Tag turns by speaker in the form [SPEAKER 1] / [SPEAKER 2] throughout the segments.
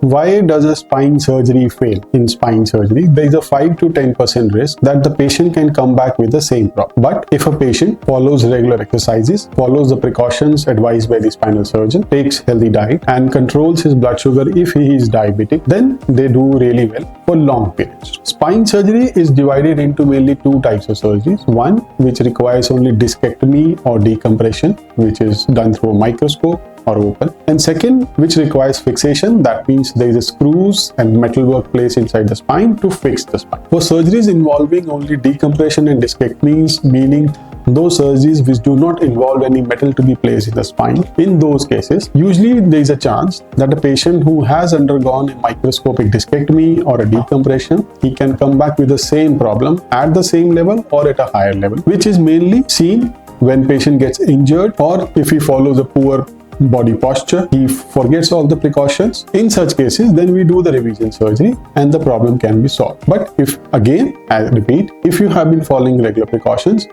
[SPEAKER 1] Why does a spine surgery fail? In spine surgery, there is a 5 to 10% risk that the patient can come back with the same problem. But if a patient follows regular exercises, follows the precautions advised by the spinal surgeon, takes healthy diet, and controls his blood sugar if he is diabetic, then they do really well for long periods. Spine surgery is divided into mainly two types of surgeries. One, which requires only discectomy or decompression, which is done through a microscope or open, and second, which requires fixation. That means there is a screws and metalwork placed inside the spine to fix the spine. For surgeries involving only decompression and discectomies, meaning those surgeries which do not involve any metal to be placed in the spine, in those cases, usually there is a chance that a patient who has undergone a microscopic discectomy or a decompression, he can come back with the same problem at the same level or at a higher level, which is mainly seen when patient gets injured or if he follows a poor body posture, he forgets all the precautions. In such cases, then we do the revision surgery and the problem can be solved. But if, again, I repeat, if you have been following regular precautions,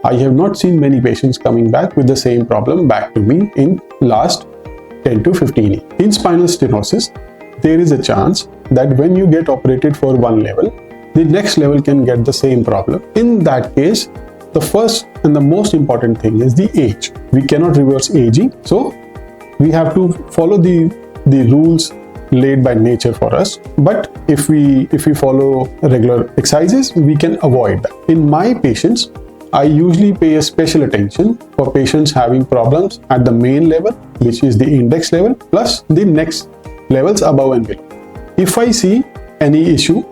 [SPEAKER 1] I have not seen many patients coming back with the same problem back to me in last 10 to 15 years. In spinal stenosis, there is a chance that when you get operated for one level, the next level can get the same problem. In that case, the first and the most important thing is the age. We cannot reverse aging, so we have to follow the rules laid by nature for us. But if we follow regular exercises, we can avoid that. In my patients, I usually pay a special attention for patients having problems at the main level, which is the index level, plus the next levels above and below. If I see any issue,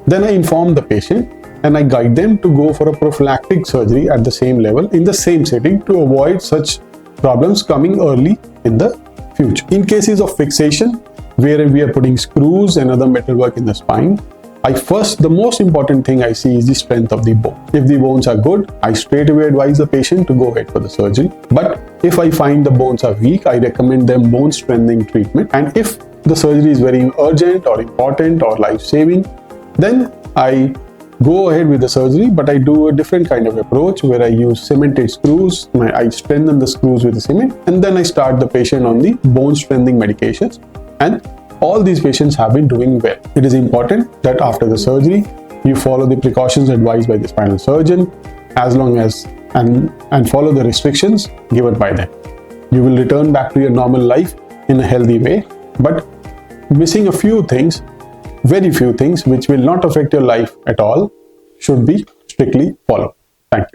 [SPEAKER 1] then I inform the patient and I guide them to go for a prophylactic surgery at the same level in the same setting to avoid such problems coming early in the future. In cases of fixation, where we are putting screws and other metalwork in the spine, the most important thing I see is the strength of the bone. If the bones are good, I straight away advise the patient to go ahead for the surgery. But if I find the bones are weak, I recommend them bone strengthening treatment. And if the surgery is very urgent or important or life-saving, then I go ahead with the surgery, but I do a different kind of approach where I use cemented screws. I strengthen the screws with the cement, and then I start the patient on the bone strengthening medications. And all these patients have been doing well. It is important that after the surgery, you follow the precautions advised by the spinal surgeon and follow the restrictions given by them. You will return back to your normal life in a healthy way, but missing a few things, very few things which will not affect your life at all, should be strictly followed. Thank you.